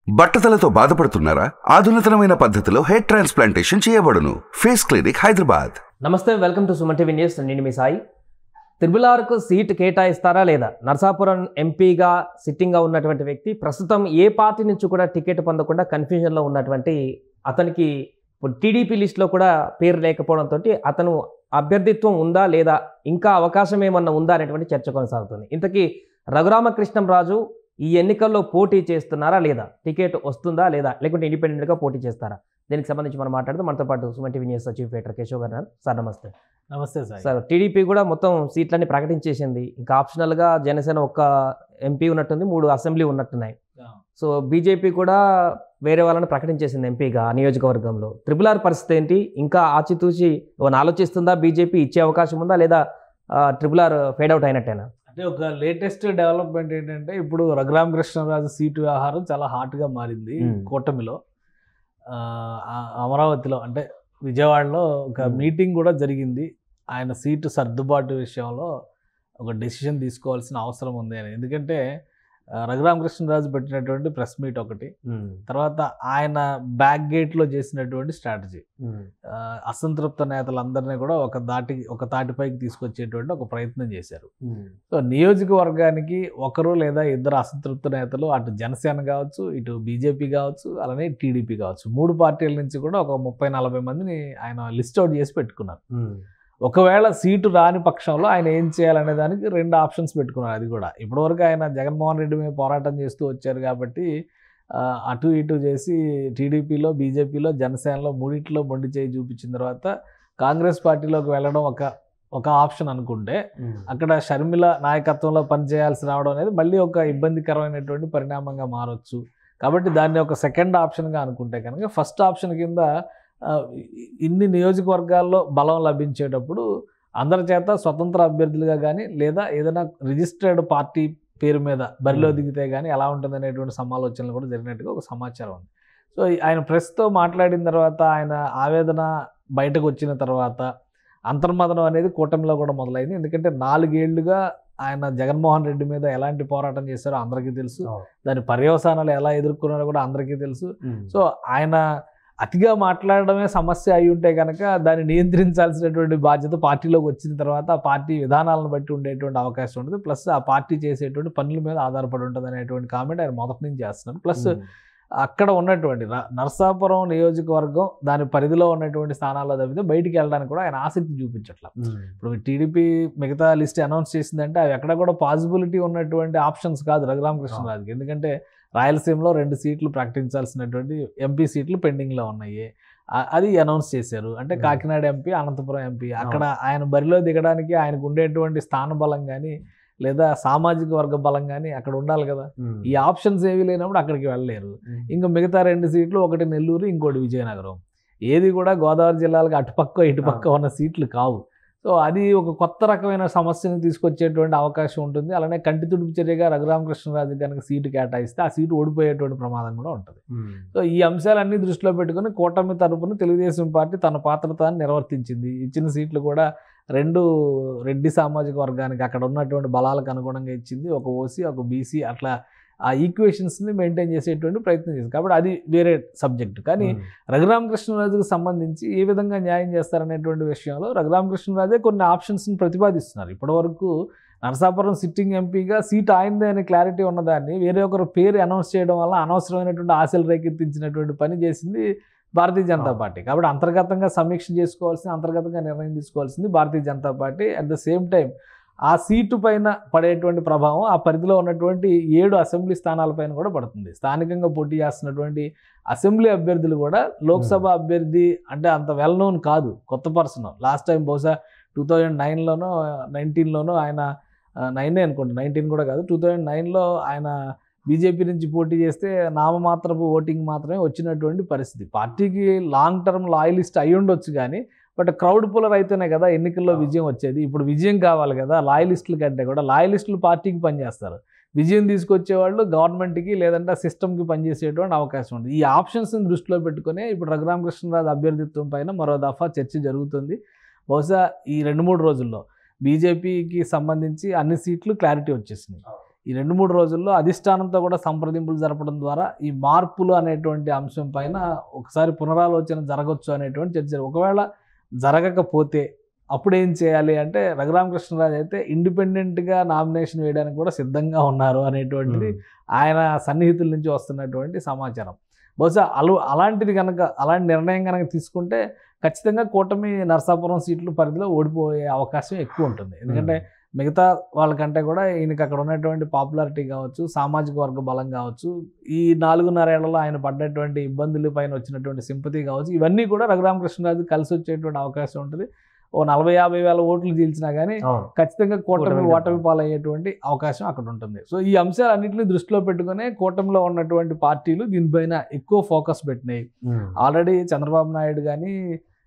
బట్టతలతో బాధపడుతున్నారా? ఆధునితనమైన పద్ధతిలో హెయిర్ ట్రాన్స్ప్లాంటేషన్ చేయబడును. Face clinic, Hyderabad. నమస్తే, welcome to Suman TV news. నేను మీ సాయి. త్రిబుల్-ఆర్కు సీటు కేటాయిస్తారా లేదా? నరసాపురం ఎంపీగా సిట్టింగ్గా ఉన్నటువంటి వ్యక్తి ప్రస్తుతం ఏ పార్టీ నుంచి కూడా టికెట్ పొందకుండా కన్ఫ్యూజన్లో ఉన్నటువంటి అతనికి ఇప్పుడు టీడీపీ లిస్టులో కూడా పేరు లేకపోవడంతో అతను అభ్యర్థిత్వం ఉందా లేదా, ఇంకా అవకాశం ఏమన్నా ఉందా అనేటువంటి చర్చ కొనసాగుతుంది. ఇంతకీ రఘురామకృష్ణంరాజు ఈ ఎన్నికల్లో పోటీ చేస్తున్నారా లేదా, టికెట్ వస్తుందా లేదా, లేకుంటే ఇండిపెండెంట్గా పోటీ చేస్తారా? దీనికి సంబంధించి మనం మాట్లాడుతూ మనతో పాటు Suman TV news chief editor Keshav గారు. సార్ నమస్తే. నమస్తే సార్. టీడీపీ కూడా మొత్తం సీట్లన్నీ ప్రకటించేసింది. ఇంకా ఆప్షనల్గా జనసేన ఒక్క ఎంపీ ఉన్నట్టుంది, 3 అసెంబ్లీ ఉన్నట్టున్నాయి. సో బీజేపీ కూడా వేరే వాళ్ళని ప్రకటించేసింది ఎంపీగా నియోజకవర్గంలో. త్రిబుల్-ఆర్ పరిస్థితి ఏంటి? ఇంకా ఆచితూచి ఏమైనా ఆలోచిస్తుందా బీజేపీ? ఇచ్చే అవకాశం ఉందా లేదా త్రిబుల్-ఆర్ ఫేడ్ అవుట్ అయినట్టేనా? అంటే ఒక లేటెస్ట్ డెవలప్మెంట్ ఏంటంటే, ఇప్పుడు రఘురామకృష్ణరాజు సీటు వ్యవహారం చాలా హాట్గా మారింది కూటమిలో. అమరావతిలో అంటే విజయవాడలో ఒక మీటింగ్ కూడా జరిగింది. ఆయన సీటు సర్దుబాటు విషయంలో ఒక డెసిషన్ తీసుకోవాల్సిన అవసరం ఉంది అని. ఎందుకంటే రఘురామకృష్ణరాజు పెట్టినటువంటి ప్రెస్ మీట్ ఒకటి, తర్వాత ఆయన బ్యాక్ గేట్లో చేసినటువంటి స్ట్రాటజీ అసంతృప్త నేతలందరినీ కూడా ఒక తాటిపైకి తీసుకొచ్చేటువంటి ఒక ప్రయత్నం చేశారు. సో నియోజకవర్గానికి ఒకరు లేదా ఇద్దరు అసంతృప్త నేతలు, అటు జనసేన కావచ్చు, ఇటు బీజేపీ కావచ్చు, అలానే టీడీపీ కావచ్చు, 3 పార్టీల నుంచి కూడా ఒక 30-40 మందిని ఆయన లిస్ట్ అవుట్ చేసి పెట్టుకున్నారు. ఒకవేళ సీటు రాని పక్షంలో ఆయన ఏం చేయాలనే దానికి 2 ఆప్షన్స్ పెట్టుకున్నారు. అది కూడా ఇప్పటివరకు ఆయన జగన్మోహన్ రెడ్డి మీద పోరాటం చేస్తూ వచ్చారు కాబట్టి అటు ఇటు చేసి టీడీపీలో, బీజేపీలో, జనసేనలో మూడిట్లో మొండి చేయి చూపించిన తర్వాత కాంగ్రెస్ పార్టీలోకి వెళ్ళడం ఒక ఆప్షన్ అనుకుంటే, అక్కడ షర్మిల నాయకత్వంలో పనిచేయాల్సి రావడం అనేది మళ్ళీ ఒక ఇబ్బందికరమైనటువంటి పరిణామంగా మారచ్చు. కాబట్టి దాన్ని ఒక సెకండ్ ఆప్షన్గా అనుకుంటే కనుక, ఫస్ట్ ఆప్షన్ కింద ఇన్ని నియోజకవర్గాల్లో బలం లభించేటప్పుడు అందరి చేత స్వతంత్ర అభ్యర్థులుగా కానీ లేదా ఏదైనా రిజిస్టర్డ్ పార్టీ పేరు మీద బరిలో దిగితే కానీ ఎలా ఉంటుంది అనేటువంటి సమాలోచనలు కూడా జరిగినట్టుగా ఒక సమాచారం ఉంది. సో ఆయన ప్రెస్తో మాట్లాడిన తర్వాత, ఆయన ఆవేదన బయటకు వచ్చిన తర్వాత అంతర్మదనం అనేది కూటమిలో కూడా మొదలైంది. ఎందుకంటే 4 ఏళ్లుగా ఆయన జగన్మోహన్ రెడ్డి మీద ఎలాంటి పోరాటం చేశారో అందరికీ తెలుసు, దాని పర్యవసానాలు ఎలా ఎదుర్కొన్నారో కూడా అందరికీ తెలుసు. సో ఆయన అతిగా మాట్లాడడమే సమస్య అయి ఉంటే కనుక దాన్ని నియంత్రించాల్సినటువంటి బాధ్యత పార్టీలోకి వచ్చిన తర్వాత ఆ పార్టీ విధానాలను బట్టి ఉండేటువంటి అవకాశం ఉంటుంది. ప్లస్ ఆ పార్టీ చేసేటువంటి పనుల మీద ఆధారపడి ఉంటుంది అనేటువంటి కామెంట్ ఆయన మొదటి నుంచి చేస్తున్నారు. ప్లస్ అక్కడ ఉన్నటువంటి నరసాపురం నియోజకవర్గం దాని పరిధిలో ఉన్నటువంటి స్థానాల్లో తప్పితే బయటికి వెళ్ళడానికి కూడా ఆయన ఆసక్తి చూపించట్ల. ఇప్పుడు టీడీపీ మిగతా లిస్ట్ అనౌన్స్ చేసిందంటే అవి ఎక్కడ కూడా పాసిబిలిటీ ఉన్నటువంటి ఆప్షన్స్ కాదు రఘురామకృష్ణరాజుకి. ఎందుకంటే రాయలసీమలో 2 సీట్లు ప్రకటించాల్సినటువంటి ఎంపీ సీట్లు పెండింగ్లో ఉన్నాయి. అది అనౌన్స్ చేశారు. అంటే కాకినాడ ఎంపీ, అనంతపురం ఎంపీ, అక్కడ ఆయన బరిలో దిగడానికి ఆయనకు ఉండేటువంటి స్థాన బలం కానీ లేదా సామాజిక వర్గ బలం కానీ అక్కడ ఉండాలి కదా. ఈ ఆప్షన్స్ ఏవి లేనప్పుడు అక్కడికి వెళ్ళలేరు. ఇంకా మిగతా 2 సీట్లు, ఒకటి నెల్లూరు, ఇంకోటి విజయనగరం, ఏది కూడా గోదావరి జిల్లాలకు అటుపక్క ఇటుపక్క ఉన్న సీట్లు కావు. సో అది ఒక కొత్త రకమైన సమస్యను తీసుకొచ్చేటువంటి అవకాశం ఉంటుంది. అలానే కంటి తుడుపు చర్యగా రఘురామకృష్ణరాజు కనుక సీటు కేటాయిస్తే ఆ సీటు ఓడిపోయేటువంటి ప్రమాదం కూడా ఉంటుంది. సో ఈ అంశాలన్నీ దృష్టిలో పెట్టుకుని కూటమి తరపున తెలుగుదేశం పార్టీ తన పాత్రతాన్ని నిర్వర్తించింది. ఇచ్చిన సీట్లు కూడా 2 రెడ్డి సామాజిక వర్గానికి అక్కడ ఉన్నటువంటి బలాలకు అనుగుణంగా ఇచ్చింది. ఒక ఓసీ, ఒక బీసీ, అట్లా ఆ ఈక్వేషన్స్ని మెయింటైన్ చేసేటువంటి ప్రయత్నం చేసింది. కాబట్టి అది వేరే సబ్జెక్టు. కానీ రఘురామకృష్ణరాజుకు సంబంధించి ఏ విధంగా న్యాయం చేస్తారనేటువంటి విషయంలో రఘురామకృష్ణరాజే కొన్ని ఆప్షన్స్ని ప్రతిపాదిస్తున్నారు. ఇప్పటివరకు నరసాపురం సిట్టింగ్ ఎంపీగా సీట్ ఆయనదే అనే క్లారిటీ ఉన్నదాన్ని వేరే ఒకరు పేరు అనౌన్స్ చేయడం వల్ల అనవసరమైనటువంటి ఆశలు రేకెత్తించినటువంటి పని చేసింది భారతీయ జనతా పార్టీ. కాబట్టి అంతర్గతంగా సమీక్ష చేసుకోవాల్సింది, అంతర్గతంగా నిర్ణయం తీసుకోవాల్సింది Bharatiya Janata Party. At the same time ఆ సీటు పైన పడేటువంటి ప్రభావం ఆ పరిధిలో ఉన్నటువంటి 7 అసెంబ్లీ స్థానాలపైన కూడా పడుతుంది. స్థానికంగా పోటీ చేస్తున్నటువంటి అసెంబ్లీ అభ్యర్థులు కూడా లోక్సభ అభ్యర్థి అంటే అంత వెల్ నోన్ కాదు, కొత్త పర్సన్. లాస్ట్ టైం బహుశా 2009లోనో 19లోనో ఆయన 9 అనుకోండి, 19 కూడా కాదు, 2009లో ఆయన బీజేపీ నుంచి పోటీ చేస్తే నామమాత్రపు ఓటింగ్ మాత్రమే వచ్చినటువంటి పరిస్థితి. పార్టీకి లాంగ్ టర్మ్ లాయలిస్ట్ అయి ఉండొచ్చు కానీ, బట్ క్రౌడ్ పుల్లర్ అయితేనే కదా ఎన్నికల్లో విజయం వచ్చేది. ఇప్పుడు విజయం కావాలి కదా, లాయలిస్టుల కంటే కూడా లాయలిస్టులు పార్టీకి పనిచేస్తారు. విజయం తీసుకొచ్చేవాళ్ళు గవర్నమెంట్కి లేదంటే సిస్టమ్కి పనిచేసేటువంటి అవకాశం ఉంది. ఈ ఆప్షన్స్ని దృష్టిలో పెట్టుకునే ఇప్పుడు రఘురామకృష్ణరాజు అభ్యర్థిత్వం పైన మరో దఫా చర్చ జరుగుతుంది. బహుశా ఈ 2-3 రోజుల్లో బీజేపీకి సంబంధించి అన్ని సీట్లు క్లారిటీ వచ్చేసినాయి. ఈ 2-3 రోజుల్లో అధిష్టానంతో కూడా సంప్రదింపులు జరపడం ద్వారా ఈ మార్పులు అనేటువంటి అంశం పైన ఒకసారి పునరాలోచన జరగవచ్చు అనేటువంటి చర్చ. ఒకవేళ జరగకపోతే అప్పుడు ఏం చేయాలి అంటే రఘురామకృష్ణరాజు అయితే ఇండిపెండెంట్గా నామినేషన్ వేయడానికి కూడా సిద్ధంగా ఉన్నారు అనేటువంటిది ఆయన సన్నిహితుల నుంచి వస్తున్నటువంటి సమాచారం. బహుశా అలాంటిది కనుక, అలాంటి నిర్ణయం కనుక తీసుకుంటే ఖచ్చితంగా కూటమి నరసాపురం సీట్లు పరిధిలో ఓడిపోయే అవకాశం ఎక్కువ ఉంటుంది. ఎందుకంటే మిగతా వాళ్ళకంటే కూడా ఈయనకి అక్కడ ఉన్నటువంటి పాపులారిటీ కావచ్చు, సామాజిక వర్గ బలం కావచ్చు, ఈ 4.5 ఏళ్లలో ఆయన పడ్డటువంటి ఇబ్బందుల పైన వచ్చినటువంటి సింపతి కావచ్చు, ఇవన్నీ కూడా రఘురామకృష్ణరాజు కలిసి వచ్చేటువంటి అవకాశం ఉంటుంది. ఓ 40-50 వేల ఓట్లు చీల్చినా కానీ ఖచ్చితంగా కూటమి ఓటమి పాలయ్యేటువంటి అవకాశం అక్కడ ఉంటుంది. సో ఈ అంశాలన్నింటినీ దృష్టిలో పెట్టుకునే కూటమిలో ఉన్నటువంటి పార్టీలు దీనిపైన ఎక్కువ ఫోకస్ పెట్టినాయి. ఆల్రెడీ చంద్రబాబు నాయుడు కానీ,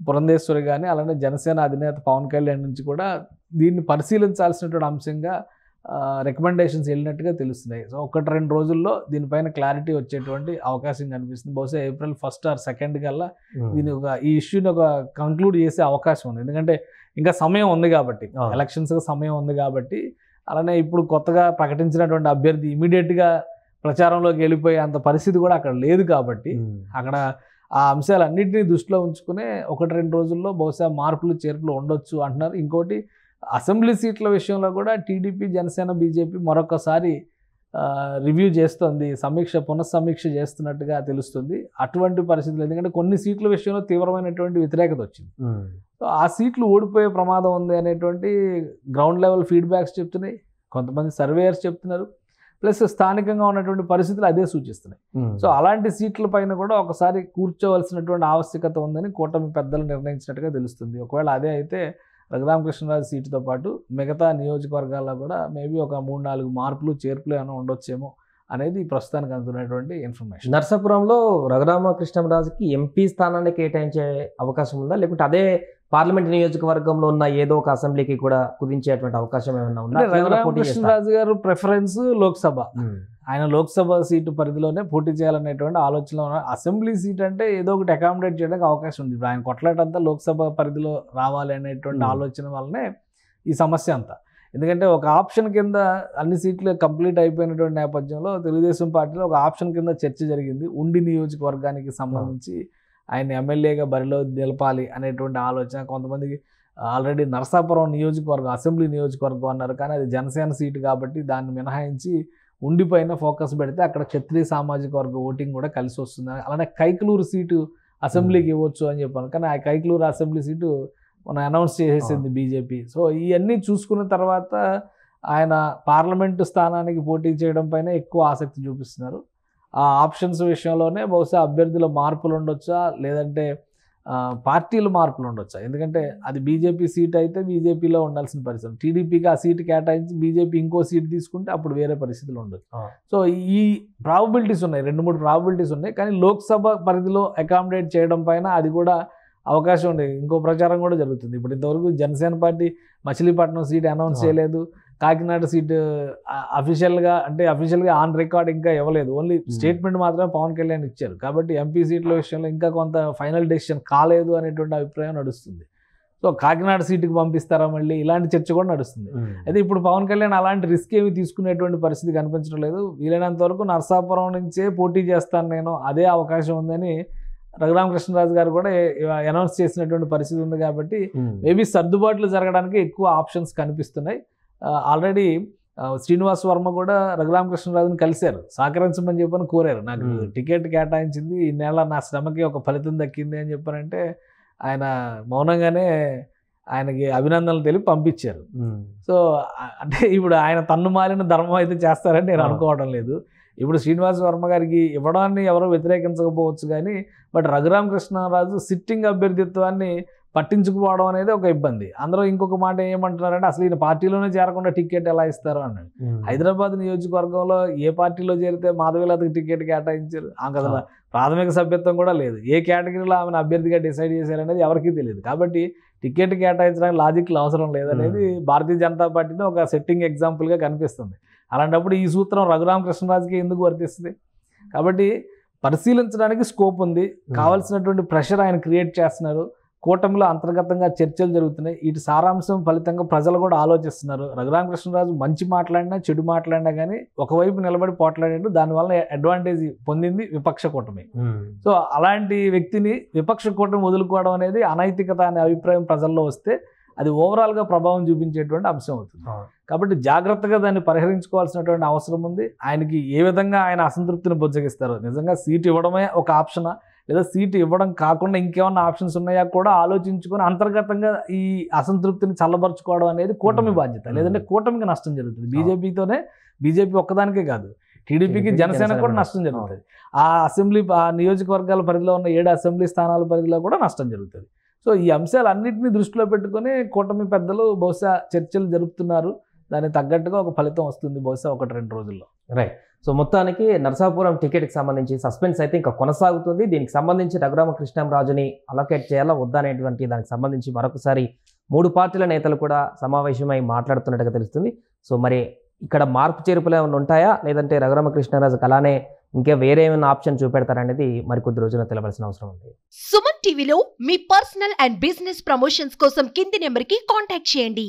పురంధేశ్వరి కానీ, అలానే జనసేన అధినేత పవన్ కళ్యాణ్ నుంచి కూడా దీన్ని పరిశీలించాల్సినటువంటి అంశంగా రికమెండేషన్స్ వెళ్ళినట్టుగా తెలుస్తున్నాయి. సో 1-2 రోజుల్లో దీనిపైన క్లారిటీ వచ్చేటువంటి అవకాశం కనిపిస్తుంది. బహుశా April 1st or 2nd కల్లా ఈ ఇష్యూని కంక్లూడ్ చేసే అవకాశం ఉంది. ఎందుకంటే ఇంకా సమయం ఉంది కాబట్టి, ఎలక్షన్స్కి సమయం ఉంది కాబట్టి, అలానే ఇప్పుడు కొత్తగా ప్రకటించినటువంటి అభ్యర్థి ఇమీడియట్గా ప్రచారంలోకి వెళ్ళిపోయే అంత పరిస్థితి కూడా అక్కడ లేదు కాబట్టి, అక్కడ ఆ అంశాలన్నింటినీ దృష్టిలో ఉంచుకునే 1-2 రోజుల్లో బహుశా మార్పులు చేర్పులు ఉండొచ్చు అంటున్నారు. ఇంకోటి అసెంబ్లీ సీట్ల విషయంలో కూడా టీడీపీ, జనసేన, బీజేపీ మరొకసారి రివ్యూ చేస్తుంది, పునఃసమీక్ష చేస్తున్నట్టుగా తెలుస్తుంది. అటువంటి పరిస్థితులు, ఎందుకంటే కొన్ని సీట్ల విషయంలో తీవ్రమైనటువంటి వ్యతిరేకత వచ్చింది. సో ఆ సీట్లు ఓడిపోయే ప్రమాదం ఉంది అనేటువంటి గ్రౌండ్ లెవెల్ ఫీడ్బ్యాక్స్ చెప్తున్నాయి, కొంతమంది సర్వేయర్స్ చెప్తున్నారు, ప్లస్ స్థానికంగా ఉన్నటువంటి పరిస్థితులు అదే సూచిస్తున్నాయి. సో అలాంటి సీట్ల పైన కూడా ఒకసారి కూర్చోవలసినటువంటి ఆవశ్యకత ఉందని కూటమి పెద్దలు నిర్ణయించినట్టుగా తెలుస్తుంది. ఒకవేళ అదే అయితే రఘురామకృష్ణరాజు సీటుతో పాటు మిగతా నియోజకవర్గాల్లో కూడా మేబీ ఒక 3-4 మార్పులు చేర్పులు ఏమైనా ఉండొచ్చేమో అనేది ప్రస్తుతానికి అందుతున్నటువంటి ఇన్ఫర్మేషన్. నర్సాపురంలో రఘురామకృష్ణరాజుకి ఎంపీ స్థానాన్ని కేటాయించే అవకాశం ఉందా, లేకుంటే అదే పార్లమెంట్ నియోజకవర్గంలో ఉన్న ఏదో ఒక అసెంబ్లీకి కూడా కుదించేటువంటి అవకాశం ఏమైనా ఉందా? రఘురామకృష్ణరాజు గారు ప్రిఫరెన్స్ లోక్సభ, ఆయన లోక్సభ సీటు పరిధిలోనే పోటీ చేయాలనేటువంటి ఆలోచనలో ఉన్నారు. అసెంబ్లీ సీట్ అంటే ఏదో ఒకటి అకామిడేట్ చేయడానికి అవకాశం ఉంది. ఇప్పుడు ఆయన కొట్లాటంతా లోక్సభ పరిధిలో రావాలి అనేటువంటి ఆలోచన వల్లనే ఈ సమస్య అంతా. ఎందుకంటే ఒక ఆప్షన్ కింద అన్ని సీట్లు కంప్లీట్ అయిపోయినటువంటి నేపథ్యంలో తెలుగుదేశం పార్టీలో ఒక ఆప్షన్ కింద చర్చ జరిగింది. ఉండి నియోజకవర్గానికి సంబంధించి ఆయన ఎమ్మెల్యేగా బరిలో నిలపాలి అనేటువంటి ఆలోచన. కొంతమందికి ఆల్రెడీ నరసాపురం నియోజకవర్గం అసెంబ్లీ నియోజకవర్గం అన్నారు, కానీ అది జనసేన సీటు కాబట్టి దాన్ని మినహాయించి ఉండిపైన ఫోకస్ పెడితే అక్కడ క్షత్రియ సామాజిక వర్గ ఓటింగ్ కూడా కలిసి వస్తుంది. అలానే కైకలూరు సీటు అసెంబ్లీకి ఇవ్వచ్చు అని చెప్పాను, కానీ ఆ కైకలూరు అసెంబ్లీ సీటు మనం అనౌన్స్ చేసేసింది బీజేపీ. సో ఇవన్నీ చూసుకున్న తర్వాత ఆయన పార్లమెంటు స్థానానికి పోటీ చేయడం పైన ఎక్కువ ఆసక్తి చూపిస్తున్నారు. ఆ ఆప్షన్స్ విషయంలోనే బహుశా అభ్యర్థుల మార్పులు ఉండొచ్చా, లేదంటే పార్టీల మార్పులు ఉండొచ్చా. ఎందుకంటే అది బీజేపీ సీట్ అయితే బీజేపీలో ఉండాల్సిన పరిస్థితి, టీడీపీకి ఆ సీటు కేటాయించి బీజేపీ ఇంకో సీట్ తీసుకుంటే అప్పుడు వేరే పరిస్థితులు ఉండొచ్చు. సో ఈ ప్రాబబిలిటీస్ ఉన్నాయి, 2-3 ప్రాబబిలిటీస్ ఉన్నాయి. కానీ లోక్సభ పరిధిలో అకామిడేట్ చేయడం పైన అది కూడా అవకాశం ఉండేది. ఇంకో ప్రచారం కూడా జరుగుతుంది. ఇప్పుడు ఇంతవరకు Janasena party Machilipatnam seat announce చేయలేదు, కాకినాడ సీటు అఫీషియల్గా ఆన్ రికార్డ్ ఇంకా ఇవ్వలేదు, ఓన్లీ స్టేట్మెంట్ మాత్రమే పవన్ కళ్యాణ్ ఇచ్చారు. కాబట్టి ఎంపీ సీట్ల విషయంలో ఇంకా కొంత ఫైనల్ డెసిషన్ కాలేదు అనేటువంటి అభిప్రాయం నడుస్తుంది. సో కాకినాడ సీటుకి పంపిస్తారా మళ్ళీ, ఇలాంటి చర్చ కూడా నడుస్తుంది. అయితే ఇప్పుడు పవన్ కళ్యాణ్ అలాంటి రిస్క్ ఏమి తీసుకునేటువంటి పరిస్థితి కనిపించడం లేదు. వీలైనంత వరకు నరసాపురం నుంచే పోటీ చేస్తాను నేను, అదే అవకాశం ఉందని రఘురామకృష్ణరాజు గారు కూడా అనౌన్స్ చేసినటువంటి పరిస్థితి ఉంది. కాబట్టి మేబీ సర్దుబాట్లు జరగడానికి ఎక్కువ ఆప్షన్స్ కనిపిస్తున్నాయి. ఆల్రెడీ శ్రీనివాస్ వర్మ కూడా రఘురామకృష్ణరాజుని కలిశారు, సహకరించమని చెప్పని కోరారు. నాకు టికెట్ కేటాయించింది, ఈ నెల నా శ్రమకి ఒక ఫలితం దక్కింది అని చెప్పారంటే ఆయన మౌనంగానే ఆయనకి అభినందనలు తెలిపి పంపించారు. సో అంటే ఇప్పుడు ఆయన తన్ను మాలిన ధర్మం అయితే చేస్తారని నేను అనుకోవడం లేదు. ఇప్పుడు శ్రీనివాస్ వర్మ గారికి ఇవ్వడాన్ని ఎవరో వ్యతిరేకించకపోవచ్చు, కానీ బట్ రఘురామకృష్ణరాజు సిట్టింగ్ అభ్యర్థిత్వాన్ని పట్టించుకుపోవడం అనేది ఒక ఇబ్బంది. అందరూ ఇంకొక మాట ఏమంటున్నారంటే అసలు ఈయన పార్టీలోనే చేరకుండా టికెట్ ఎలా ఇస్తారు అన్నాడు. హైదరాబాద్ నియోజకవర్గంలో ఏ పార్టీలో చేరితే మాధవీలతకి టికెట్ కేటాయించారు, ఆమె అసలు ప్రాథమిక సభ్యత్వం కూడా లేదు. ఏ కేటగిరీలో ఆమెను అభ్యర్థిగా డిసైడ్ చేశారనేది ఎవరికీ తెలియదు. కాబట్టి టికెట్ కేటాయించడానికి లాజిక్లు అవసరం లేదనేది భారతీయ జనతా పార్టీని ఒక సెట్టింగ్ ఎగ్జాంపుల్గా కనిపిస్తుంది. అలాంటప్పుడు ఈ సూత్రం రఘురామకృష్ణరాజుకి ఎందుకు వర్తిస్తుంది? కాబట్టి పరిశీలించడానికి స్కోప్ ఉంది, కావాల్సినటువంటి ప్రెషర్ ఆయన క్రియేట్ చేస్తున్నారు. కూటమిలో అంతర్గతంగా చర్చలు జరుగుతున్నాయి. వీటి సారాంశం ఫలితంగా ప్రజలు కూడా ఆలోచిస్తున్నారు. రఘురామకృష్ణరాజు మంచి మాట్లాడినా చెడు మాట్లాడినా కానీ ఒకవైపు నిలబడి పోట్లాడాడు. దానివల్ల అడ్వాంటేజ్ పొందింది విపక్ష కూటమి. సో అలాంటి వ్యక్తిని విపక్ష కూటమి వదులుకోవడం అనేది అనైతికత అనే అభిప్రాయం ప్రజల్లో వస్తే అది ఓవరాల్గా ప్రభావం చూపించేటువంటి అంశం అవుతుంది. కాబట్టి జాగ్రత్తగా దాన్ని పరిహరించుకోవాల్సినటువంటి అవసరం ఉంది. ఆయనకి ఏ విధంగా ఆయన అసంతృప్తిని బుజ్జగిస్తారు, నిజంగా సీటు ఇవ్వడమే ఒక ఆప్షనా లేదా సీటు ఇవ్వడం కాకుండా ఇంకేమన్నా ఆప్షన్స్ ఉన్నాయా కూడా ఆలోచించుకొని అంతర్గతంగా ఈ అసంతృప్తిని చల్లబరుచుకోవడం అనేది కూటమి బాధ్యత. లేదంటే కూటమికి నష్టం జరుగుతుంది. బీజేపీ ఒక్కదానికే కాదు, టీడీపీకి జనసేన కూడా నష్టం జరుగుతుంది. ఆ నియోజకవర్గాల పరిధిలో ఉన్న 7 అసెంబ్లీ స్థానాల పరిధిలో కూడా నష్టం జరుగుతుంది. సో ఈ అంశాలన్నింటినీ దృష్టిలో పెట్టుకొని కూటమి పెద్దలు బహుశా చర్చలు జరుపుతున్నారు. దానికి తగ్గట్టుగా ఒక ఫలితం వస్తుంది బహుశా 1-2 రోజుల్లో. రైట్. సో మొత్తానికి నరసాపురం టికెట్కి సంబంధించి సస్పెన్స్ అయితే ఇంకా కొనసాగుతుంది. దీనికి సంబంధించి రఘురామకృష్ణరాజుని అలొకేట్ చేయాలా వద్దా అనేటువంటి దానికి సంబంధించి మరొకసారి 3 పార్టీల నేతలు కూడా సమావేశమై మాట్లాడుతున్నట్టుగా తెలుస్తుంది. సో మరి ఇక్కడ మార్పు చేర్పులు ఏమైనా ఉంటాయా, లేదంటే రఘురామకృష్ణరాజుకి అలానే ఇంకా వేరే ఏమైనా ఆప్షన్ చూపెడతారనేది మరికొద్ది రోజున తెలవాల్సిన అవసరం ఉంది. సుమన్ టీవీలో మీ పర్సనల్ అండ్ బిజినెస్ ప్రమోషన్స్ కోసం కింది నెంబర్కి కాంటాక్ట్ చేయండి.